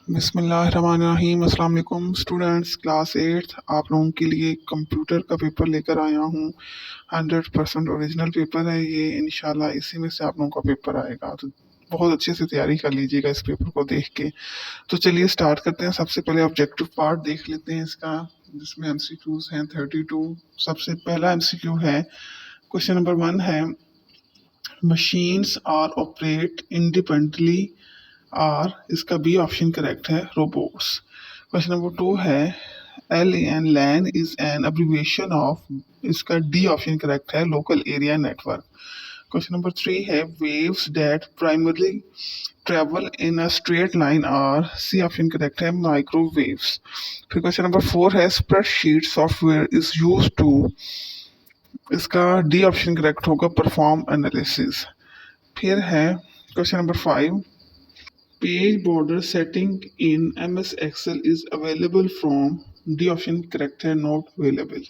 बिस्मिल्लाहिर्रहमानिर्रहीम। अस्सलाम वालेकुम स्टूडेंट्स, क्लास 8 आप लोगों के लिए कंप्यूटर का पेपर लेकर आया हूँ। 100% ओरिजिनल पेपर है ये, इंशाल्लाह इसी में से आप लोगों का पेपर आएगा। तो बहुत अच्छे से तैयारी कर लीजिएगा इस पेपर को देख के। तो चलिए स्टार्ट करते हैं। सबसे पहले ऑब्जेक्टिव पार्ट देख लेते हैं इसका, जिसमें एमसीक्यूज हैं 32। सबसे पहला एमसीक्यू है, क्वेश्चन नंबर 1 है, machines are operate independently are, इसका बी ऑप्शन करेक्ट है, रोबोट्स। क्वेश्चन नंबर 2 है, L N LAN is an abbreviation of, इसका डी ऑप्शन करेक्ट है, local area network. Question number 3 है, waves that primarily travel in a straight line are, C option correct है, microwaves. फिर question number 4 है, spreadsheet software is use to, इसका D option correct होगा, perform analysis. फिर है question number 5, page border setting in MS Excel is available from, D option correct है, not available।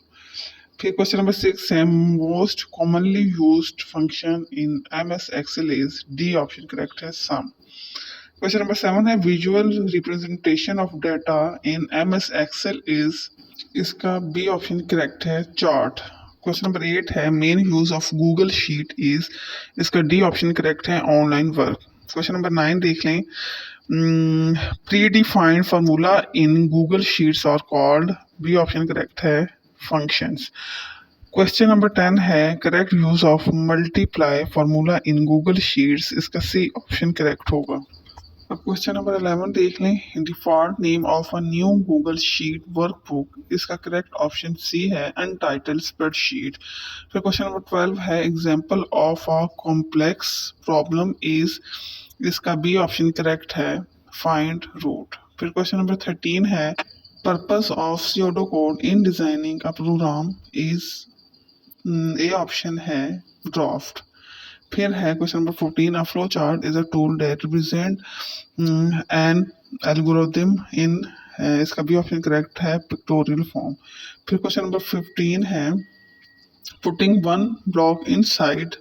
फिर question number 6 है, most commonly used function in MS Excel is, D option correct है, sum। Question number 7 है, visual representation of data in MS Excel is, इसका B option correct है, chart. Question number 8 है, main use of Google sheet is, इसका D option correct है, online work. Question number 9 देख लें, predefined formula in Google sheets are called, B option correct है, functions. Question number 10 है, correct use of multiply formula in Google sheets, इसका C option correct होगा। अब question number 11 देख लें, default name of a new Google sheet workbook, इसका correct option C है, untitled spreadsheet. फिर क्वेश्चन नंबर 12 है, example of a complex problem is, इसका बी ऑप्शन करेक्ट है, फाइंड रूट। फिर क्वेश्चन नंबर 13 है, purpose of pseudo code in designing a program is, A option है, draft. फिर है question number 14, a flow chart is a tool that represent an algorithm इन, इसका भी option correct है, pictorial form. फिर question number 15 है, putting one block inside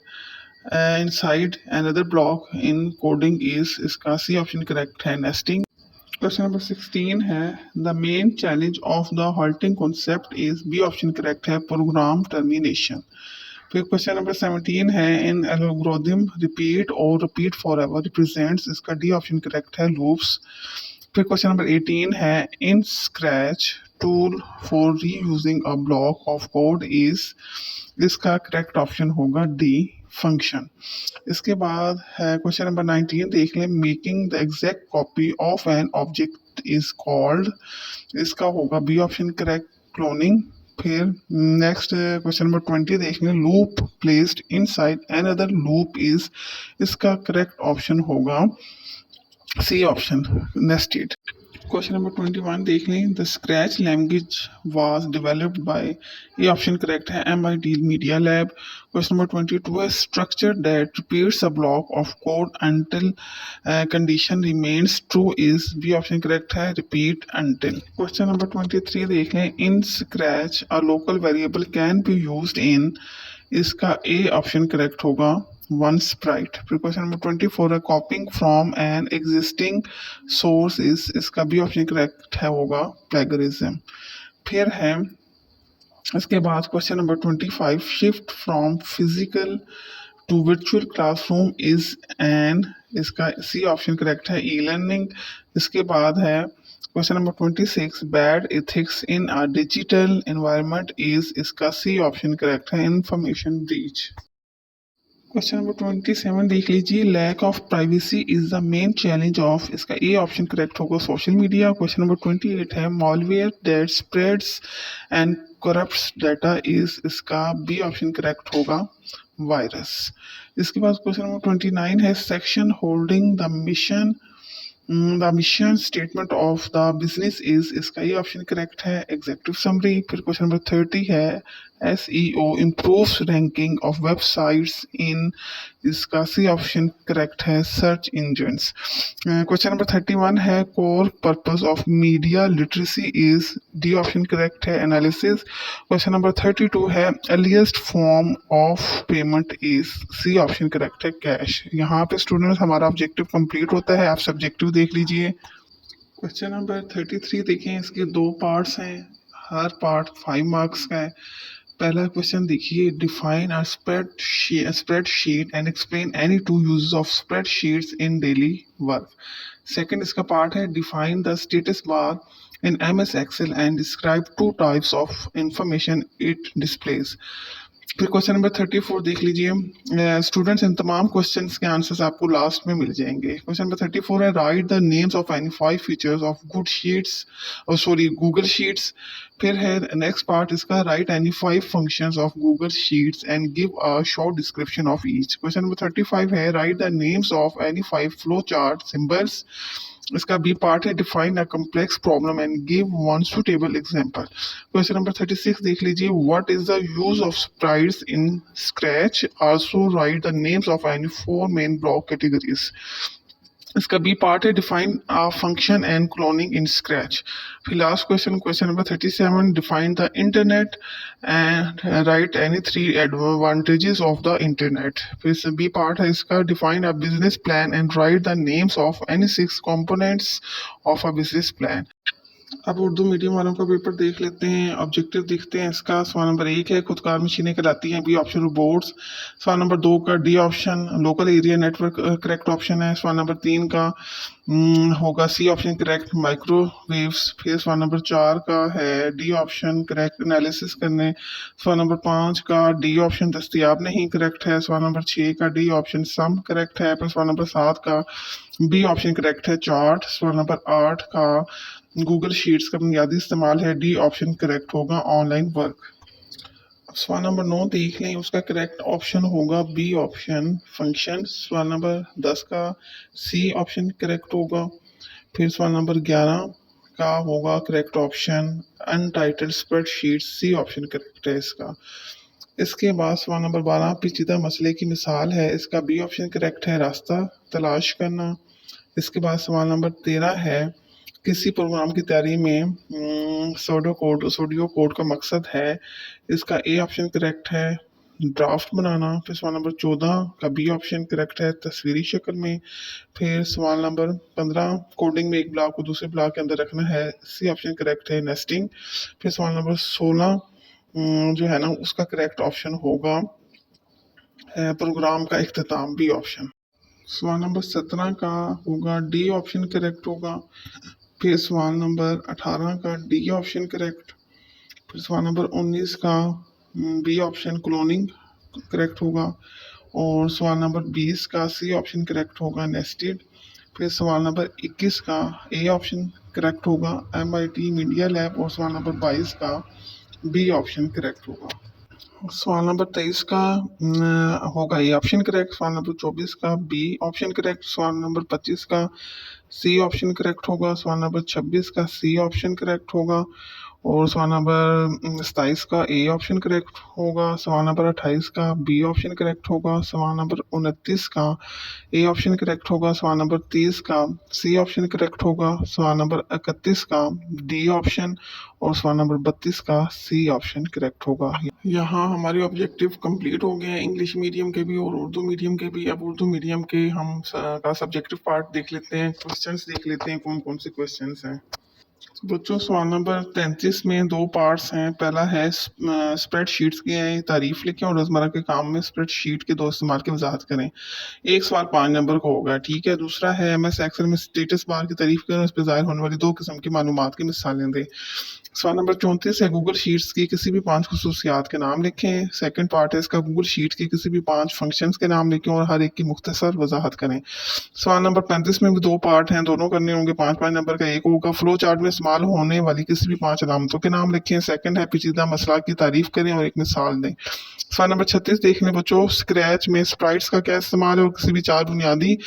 inside another block in coding is, इसका C option correct है, nesting. Question number 16 है, the main challenge of the halting concept is, B option correct है, program termination. फिर question number 17 है, in algorithm repeat और repeat forever represents, इसका D option correct है, loops. फिर question number 18 है, in Scratch tool for reusing a block of code is, इसका correct option होगा, डी फंक्शन। इसके बाद है क्वेश्चन नंबर 19 देख लें, making the exact copy of an object is called, इसका होगा बी ऑप्शन करेक्ट, क्लोनिंग। फिर नेक्स्ट क्वेश्चन नंबर 20 देख लें, loop placed inside another loop is, इसका करेक्ट ऑप्शन होगा, C option, nested. Question number 21 देख लें, the Scratch language was developed by, ये ऑप्शन करेक्ट है, MIT media lab. Question number 22 है, structure that repeats a block of code until condition remains true is, B option correct है, repeat until. Question number 23 देख लें, in scratch a local variable can be used in, इसका A option correct होगा, one sprite. फिर question number 24 है, copying from an existing source is, इसका B option correct है, होगा प्लेगरिज्म। फिर है इसके बाद question number 25, shift from physical to virtual classroom is an, इसका सी ऑप्शन करेक्ट है, ई लर्निंग। इसके बाद है question number 26, bad ethics in a digital environment is, इसका सी ऑप्शन करेक्ट है, इंफॉर्मेशन ब्रीच। क्वेश्चन नंबर 27 देख लीजिए, lack of privacy is the main challenge of, इसका ए ऑप्शन करेक्ट होगा, सोशल मीडिया। क्वेश्चन नंबर 28 है, malware that spreads and corrupts data is, इसका B option correct होगा, virus. इसके बाद क्वेश्चन नंबर 29 है, section holding the mission statement of the business is, इसका ये ऑप्शन करेक्ट है, एग्जीक्यूटिव समरी। फिर क्वेश्चन नंबर 30 है, SEO improves ranking of websites in, इसका सी ऑप्शन करेक्ट है, सर्च इंजन्स। क्वेश्चन नंबर 31 है, core purpose of media literacy is, D option correct है, analysis. Question number 32 है, earliest form of payment is, C option correct है, cash. यहाँ पे students हमारा objective complete होता है, आप सब्जेक्टिव देख लीजिए। क्वेश्चन नंबर 33 देखें, इसके दो पार्ट्स हैं, हर पार्ट 5 मार्क्स का है। पहला क्वेश्चन देखिए, define a spreadsheet and explain any two uses of spreadsheets in daily work. Second इसका पार्ट है, define the status bar in MS Excel and describe two types of information it displays. फिर question number 34 देख लीजिए, students in तमाम questions के answers आपको last में मिल जाएंगे। क्वेश्चन नंबर 34 है, right the names of any 5 features of good sheets और सॉरी गूगल शीट्स। फिर है नेक्स्ट पार्ट इसका, right any 5 functions of Google sheets and give a short description of each. Question number 35 है, right the names of any 5 flow chart symbols. इसका B part है, define a complex problem and give one suitable example. Question number 36 देख लीजिए, what is the use of sprites in Scratch, also write the names of any 4 main block categories. इसका B part है, define a function and cloning in Scratch. फिर last question, question number 37, define the internet and write any 3 advantages of the internet. फिर B part है इसका, define a business plan and write the names of any 6 components of a business plan. अब Urdu medium वालों का paper देख लेते हैं, objective देखते हैं। इसका सवाल नंबर 1 है, खुदकार मशीनें कहलाती हैं, बी ऑप्शन रोबोट्स। सवाल नंबर 2 का D option local area network correct option है। सवाल नंबर 3 का होगा सी ऑप्शन करेक्ट माइक्रोवेव्स। फिर सवाल नंबर 4 का है डी ऑप्शन करेक्ट एनालिसिस करने। सवाल नंबर 5 का डी ऑप्शन दस्तियाब नहीं करेक्ट है। सवाल नंबर 6 का डी ऑप्शन सम करेक्ट है। फिर सवाल नंबर 7 का बी ऑप्शन करेक्ट है चार्ट। सवाल नंबर 8 का गूगल शीट्स का बुनियादी इस्तेमाल है, डी ऑप्शन करेक्ट होगा ऑनलाइन वर्क। सवाल नंबर 9 देख लें, उसका करेक्ट ऑप्शन होगा बी ऑप्शन फंक्शन। सवाल नंबर 10 का सी ऑप्शन करेक्ट होगा। फिर सवाल नंबर 11 का होगा correct option untitled spreadsheet, C option correct है इसका। इसके बाद सवाल नंबर 12 पेचीदा मसले की मिसाल है, इसका बी ऑप्शन करेक्ट है रास्ता तलाश करना। इसके बाद सवाल नंबर 13 है, किसी प्रोग्राम की तैयारी में सोडियो कोड का मकसद है, इसका ए ऑप्शन करेक्ट है ड्राफ्ट बनाना। फिर सवाल नंबर 14 का बी ऑप्शन करेक्ट है तस्वीरी शक्ल में। फिर सवाल नंबर 15 कोडिंग में एक ब्लॉक को दूसरे ब्लॉक के अंदर रखना है, सी ऑप्शन करेक्ट है नेस्टिंग। फिर सवाल नंबर 16 जो है ना उसका करेक्ट ऑप्शन होगा प्रोग्राम का इख्तिताम, बी ऑप्शन। सवाल नंबर 17 का होगा डी ऑप्शन करेक्ट होगा। फिर सवाल नंबर 18 का डी ऑप्शन करेक्ट। फिर सवाल नंबर 19 का बी ऑप्शन क्लोनिंग करेक्ट होगा। और सवाल नंबर 20 का सी ऑप्शन करेक्ट होगा नेस्टेड। फिर सवाल नंबर 21 का ए ऑप्शन करेक्ट होगा MIT मीडिया लैब। और सवाल नंबर 22 का बी ऑप्शन करेक्ट होगा। सवाल नंबर 23 का होगा ए ऑप्शन करेक्ट। सवाल नंबर 24 का बी ऑप्शन करेक्ट। सवाल नंबर 25 का सी ऑप्शन करेक्ट होगा। सवाल नंबर 26 का सी ऑप्शन करेक्ट होगा। और सवाल नंबर 27 का ए ऑप्शन करेक्ट होगा। सवाल नंबर 28 का बी ऑप्शन करेक्ट होगा। सवाल नंबर 29 का ए ऑप्शन करेक्ट होगा। सवाल नंबर 30 का सी ऑप्शन करेक्ट होगा। सवाल नंबर 31 का डी ऑप्शन। और सवाल नंबर 32 का सी ऑप्शन करेक्ट होगा। यहाँ हमारे ऑब्जेक्टिव कंप्लीट हो गए हैं, इंग्लिश मीडियम के भी और उर्दू मीडियम के भी। अब उर्दू मीडियम के हम का सब्जेक्टिव पार्ट देख लेते हैं, क्वेश्चंस देख लेते हैं कौन कौन से क्वेश्चंस हैं। बच्चों सवाल नंबर 33 में 2 पार्ट्स हैं। पहला है स्प्रेडशीट्स की तारीफ लिखें और रोजमर्रा के काम में स्प्रेडशीट के 2 इस्तेमाल की वजाहत करें। एक सवाल 5 नंबर का होगा, ठीक है। दूसरा है MS एक्सेल में स्टेटस बार की तारीफ करें, उस पर जाहिर होने वाली 2 किस्म की मालूमात की मिसालें दें। सवाल नंबर 34 है, गूगल शीट्स की किसी भी 5 खसूसियात के नाम लिखें। सेकंड पार्ट है इसका, गूगल शीट के किसी भी 5 फंक्शंस के नाम लिखें और हर एक की मुख्तसर वजाहत करें। सवाल नंबर 35 में भी 2 पार्ट हैं, दोनों करने होंगे। 5-5 नंबर का एक होगा, फ्लो चार्ट में इस्तेमाल होने वाली किसी भी 5 अलामतों के नाम लिखें। सेकंड है, पेचीदा मसला की तारीफ करें और एक मिसाल दें। सवाल नंबर 36 देख लें बच्चों, स्क्रैच में स्प्राइट्स का क्या इस्तेमाल है और किसी भी 4 बुनियादी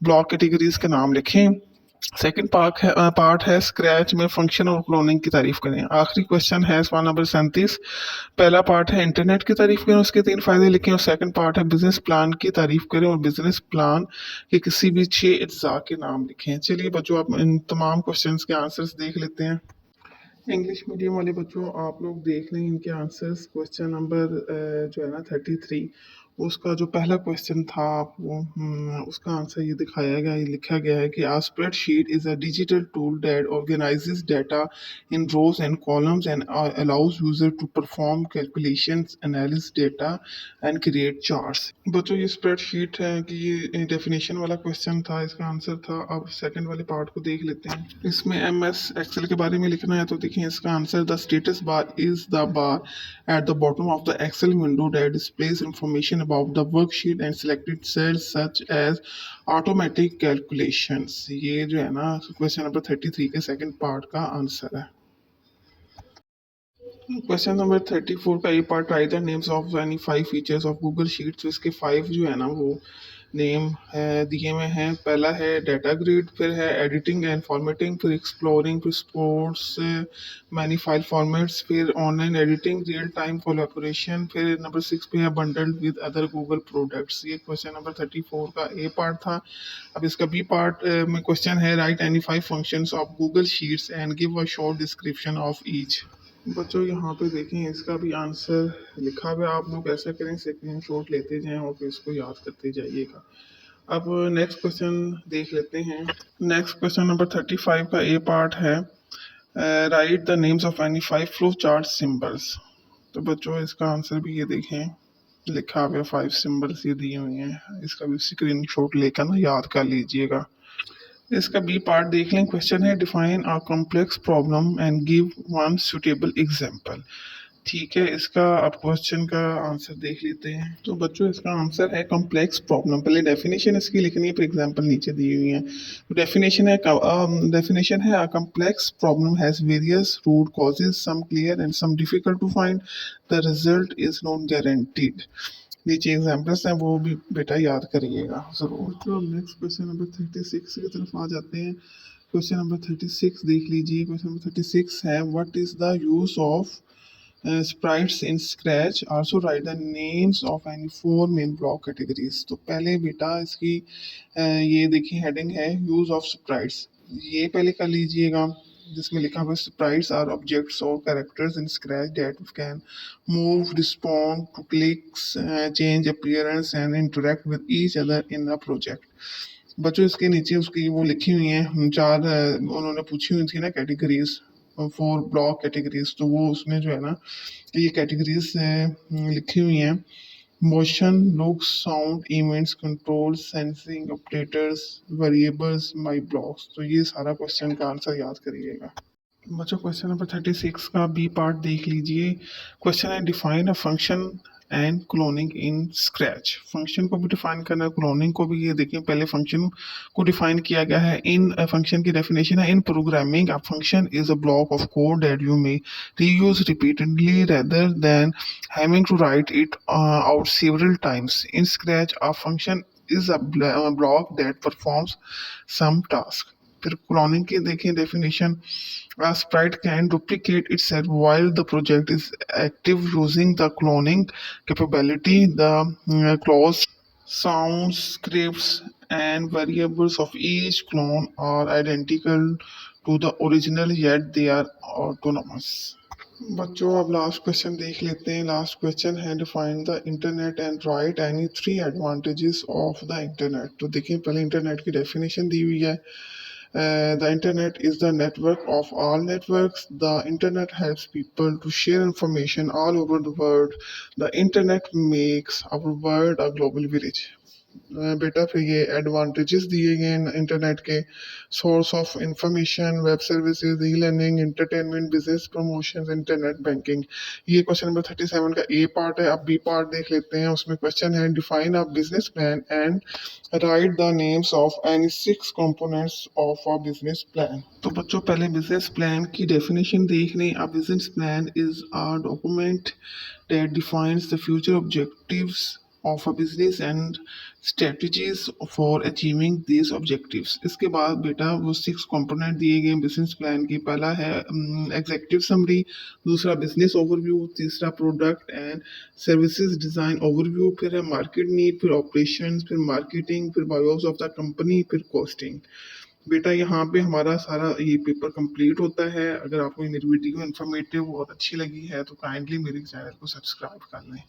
ब्लॉक कैटेगरीज के नाम लिखें। सेकंड पार्ट है स्क्रैच में फंक्शन और क्लोनिंग की तारीफ करें। आखिरी क्वेश्चन है सवाल नंबर 37, पहला पार्ट है इंटरनेट की तारीफ करें, उसके 3 फायदे लिखें। और सेकंड पार्ट है बिजनेस प्लान की तारीफ करें और बिजनेस प्लान के किसी भी 6 अज्जा के नाम लिखें। चलिए बच्चों, आप इन तमाम क्वेश्चंस के आंसर्स देख लेते हैं। इंग्लिश मीडियम वाले बच्चों आप लोग देख लें इनके आंसर्स। क्वेश्चन नंबर जो है ना 33, उसका जो पहला क्वेश्चन था वो उसका आंसर ये दिखाया गया, ये लिखा गया है कि a spreadsheet is a digital tool that organizes data in rows and columns and allows user to perform calculations, analyze data and create charts। बच्चों ये स्प्रेडशीट है कि ये डेफिनेशन वाला क्वेश्चन था, इसका आंसर था। अब सेकंड वाले पार्ट को देख लेते हैं। इसमें MS एक्सेल के बारे में लिखना है, तो देखिए इसका answer the status bar is the bar at the bottom of the Excel window that displays information about the worksheet and selected cells such as automatic calculations। ये जो है ना क्वेश्चन नंबर 33 के सेकंड पार्ट का answer है। Question number 34 का ये part, right the names of any 5 features of Google sheet. तो इसके 5 जो है ना वो नेम है दिए हुए हैं। पहला है डाटा ग्रिड, फिर है एडिटिंग एंड फॉर्मेटिंग, फिर एक्सप्लोरिंग, फिर स्पोर्ट्स, मैनी फाइल फॉर्मेट्स, फिर online editing, real time collaboration, फिर नंबर 6 पे है bundled with other Google products. ये क्वेश्चन नंबर 34 का ए पार्ट था। अब इसका बी पार्ट में क्वेश्चन है right any 5 functions of Google sheets and give a short description of each. बच्चों यहाँ पे देखें इसका भी आंसर लिखा हुआ है, आप लोग ऐसा करें स्क्रीन शॉट लेते जाएं और फिर इसको याद करते जाइएगा। अब नेक्स्ट क्वेश्चन देख लेते हैं। नेक्स्ट क्वेश्चन नंबर 35 का ए पार्ट है right the names of any 5 flow chart symbols. तो बच्चों इसका आंसर भी ये देखें, लिखा हुआ है 5 सिंबल्स ये दिए हुए हैं, इसका भी स्क्रीन शॉट लेकर ना याद कर लीजिएगा। इसका बी पार्ट देख लें। क्वेश्चन है define a complex problem and give one suitable example. ठीक है, इसका अब क्वेश्चन का आंसर देख लेते हैं। तो बच्चों इसका आंसर है कॉम्प्लेक्स प्रॉब्लम। पहले डेफिनेशन इसकी लिखनी है, फिर एग्जांपल नीचे दी हुई है। तो डेफिनेशन है a complex problem has various root causes, some clear and some difficult to find, the result is not guaranteed. नीचे एग्जांपल्स हैं वो भी बेटा याद करिएगा जरूर। तो नेक्स्ट क्वेश्चन नंबर 36 की तरफ आ जाते हैं। क्वेश्चन नंबर 36 देख लीजिए। क्वेश्चन नंबर 36 है what is the use of sprites in scratch, also write the names of any 4 main block categories। तो पहले बेटा इसकी ये देखिए हेडिंग है यूज ऑफ sprites, ये पहले कर लीजिएगा जिसमें लिखा हुआ sprites are objects or characters in scratch that can move, respond to clicks, change appearance and interact with each other in a project। बच्चों इसके नीचे उसकी वो लिखी हुई हैं 4 उन्होंने पूछी हुई थी ना कैटेगरीज, 4 ब्लॉक कैटेगरीज। तो वो उसमें जो है ना ये कैटेगरीज लिखी हुई हैं motion, look, sound, events, control, sensing, operators, variables, my blocks. तो ये सारा क्वेश्चन का आंसर याद करिएगा। बच्चों क्वेश्चन नंबर 36 का बी पार्ट देख लीजिए। क्वेश्चन है define a function and cloning in scratch. Function को भी डिफाइन करना है, क्लोनिंग को भी। ये देखिए पहले फंक्शन को डिफाइन किया गया है। इन फंक्शन की डेफिनेशन है in programming a function is a block of code that you may reuse repeatedly rather than having to write it out several times. In scratch a function is a block that performs some task. फिर cloning की देखें definition, a sprite can duplicate itself while the project is active using the cloning capability. The clause, sounds, scripts, and variables of each clone are identical to the original, yet they are autonomous। बच्चों अब last question देख लेते हैं। Last question है define the internet and write any 3 advantages of the internet. तो देखिए पहले internet की डेफिनेशन दी हुई है। The internet is the network of all networks. The internet helps people to share information all over the world. The internet makes our world a global village। बेटा फिर ये advantages दिए गए हैं इंटरनेट के, source of information, web services, e learning, entertainment, business promotion, internet banking. ये question number 37 का ए part है। अब बी पार्ट देख लेते हैं। उसमें क्वेश्चन है define a business plan and write the names of any 6 components of a business plan. तो बच्चों पहले बिजनेस प्लान की डेफिनेशन देख लें। अ business plan is a document that defines the future objectives of a business and strategies for achieving these objectives। इसके बाद बेटा वो 6 कंपोनेंट दिए गए बिजनेस प्लान की। पहला है एग्जीक्यूटिव समरी, दूसरा बिजनेस ओवरव्यू, तीसरा product and services design overview, फिर है मार्केट नीड, फिर ऑपरेशंस, फिर मार्केटिंग, फिर बायोस ऑफ द कंपनी, फिर कॉस्टिंग। बेटा यहाँ पे हमारा सारा ये पेपर कंप्लीट होता है। अगर आपको मेरी वीडियो इन्फॉर्मेटिव और अच्छी लगी है तो काइंडली मेरे चैनल को सब्सक्राइब कर लें।